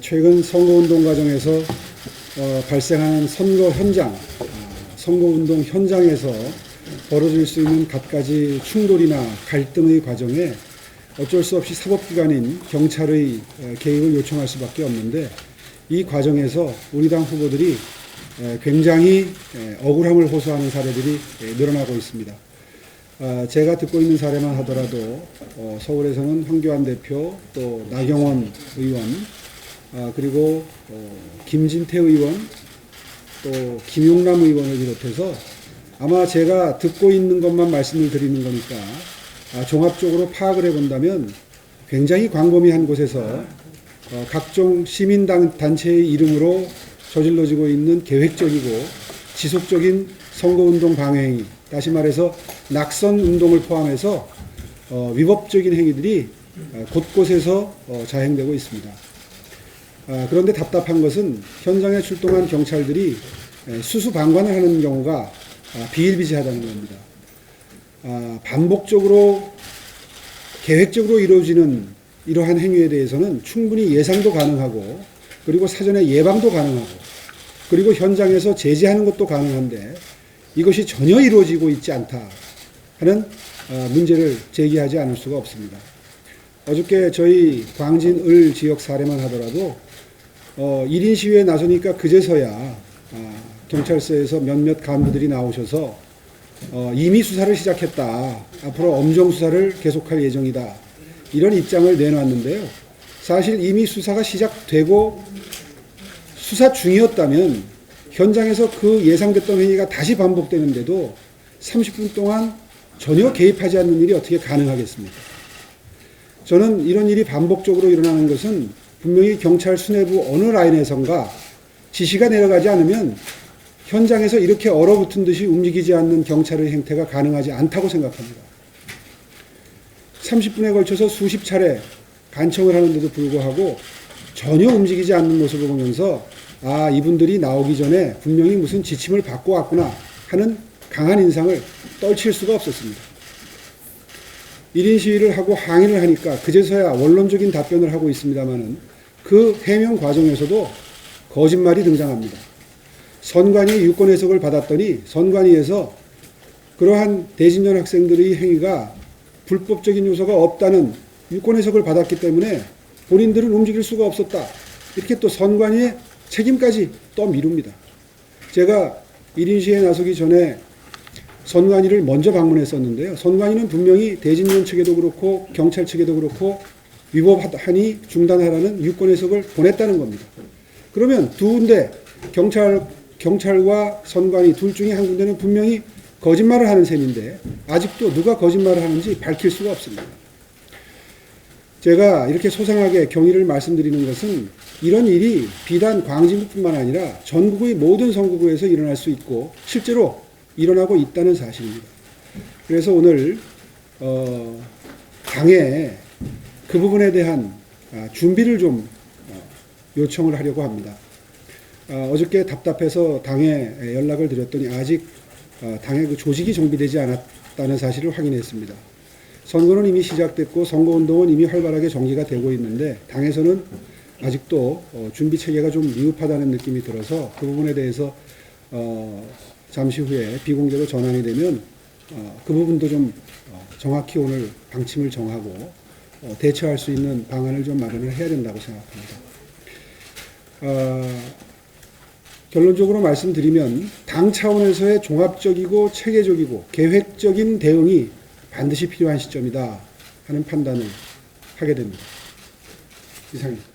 최근 선거운동 과정에서 발생하는 선거운동 현장에서 벌어질 수 있는 갖가지 충돌이나 갈등의 과정에 어쩔 수 없이 사법기관인 경찰의 개입을 요청할 수밖에 없는데, 이 과정에서 우리 당 후보들이 굉장히 억울함을 호소하는 사례들이 늘어나고 있습니다. 제가 듣고 있는 사례만 하더라도 서울에서는 황교안 대표, 또 나경원 의원, 그리고 김진태 의원, 또 김용남 의원을 비롯해서 아마 제가 듣고 있는 것만 말씀을 드리는 거니까 종합적으로 파악을 해본다면 굉장히 광범위한 곳에서 각종 시민단체의 이름으로 저질러지고 있는 계획적이고 지속적인 선거운동 방해행위, 다시 말해서 낙선운동을 포함해서 위법적인 행위들이 곳곳에서 자행되고 있습니다. 그런데 답답한 것은 현장에 출동한 경찰들이 수수방관을 하는 경우가 비일비재하다는 겁니다. 반복적으로 계획적으로 이루어지는 이러한 행위에 대해서는 충분히 예상도 가능하고, 그리고 사전에 예방도 가능하고, 그리고 현장에서 제재하는 것도 가능한데 이것이 전혀 이루어지고 있지 않다 하는 문제를 제기하지 않을 수가 없습니다. 어저께 저희 광진을 지역 사례만 하더라도 1인 시위에 나서니까 그제서야 경찰서에서 몇몇 간부들이 나오셔서 이미 수사를 시작했다, 앞으로 엄정 수사를 계속할 예정이다, 이런 입장을 내놨는데요. 사실 이미 수사가 시작되고 수사 중이었다면 현장에서 그 예상됐던 행위가 다시 반복되는데도 30분 동안 전혀 개입하지 않는 일이 어떻게 가능하겠습니까? 저는 이런 일이 반복적으로 일어나는 것은 분명히 경찰 수뇌부 어느 라인에선가 지시가 내려가지 않으면 현장에서 이렇게 얼어붙은 듯이 움직이지 않는 경찰의 행태가 가능하지 않다고 생각합니다. 30분에 걸쳐서 수십 차례 간청을 하는데도 불구하고 전혀 움직이지 않는 모습을 보면서 이분들이 나오기 전에 분명히 무슨 지침을 받고 왔구나 하는 강한 인상을 떨칠 수가 없었습니다. 1인 시위를 하고 항의를 하니까 그제서야 원론적인 답변을 하고 있습니다마는 그 해명 과정에서도 거짓말이 등장합니다. 선관위 유권 해석을 받았더니 선관위에서 그러한 대진년 학생들의 행위가 불법적인 요소가 없다는 유권 해석을 받았기 때문에 본인들은 움직일 수가 없었다, 이렇게 또 선관위의 책임까지 떠미룹니다. 제가 1인 시위에 나서기 전에 선관위를 먼저 방문했었는데요. 선관위는 분명히 대진년 측에도 그렇고 경찰 측에도 그렇고 위법하니 중단하라는 유권 해석을 보냈다는 겁니다. 그러면 두 군데, 경찰과 선관위 둘 중에 한 군데는 분명히 거짓말을 하는 셈인데 아직도 누가 거짓말을 하는지 밝힐 수가 없습니다. 제가 이렇게 소상하게 경위를 말씀드리는 것은 이런 일이 비단 광진구뿐만 아니라 전국의 모든 선거구에서 일어날 수 있고 실제로 일어나고 있다는 사실입니다. 그래서 오늘 당에 그 부분에 대한 준비를 좀 요청을 하려고 합니다. 어저께 답답해서 당에 연락을 드렸더니 아직 당의 그 조직이 정비되지 않았다는 사실을 확인했습니다. 선거는 이미 시작됐고 선거운동은 이미 활발하게 전개가 되고 있는데 당에서는 아직도 준비 체계가 좀 미흡하다는 느낌이 들어서 그 부분에 대해서 잠시 후에 비공개로 전환이 되면 그 부분도 좀 정확히 오늘 방침을 정하고 대처할 수 있는 방안을 좀 마련을 해야 된다고 생각합니다. 결론적으로 말씀드리면 당 차원에서의 종합적이고 체계적이고 계획적인 대응이 반드시 필요한 시점이다 하는 판단을 하게 됩니다. 이상입니다.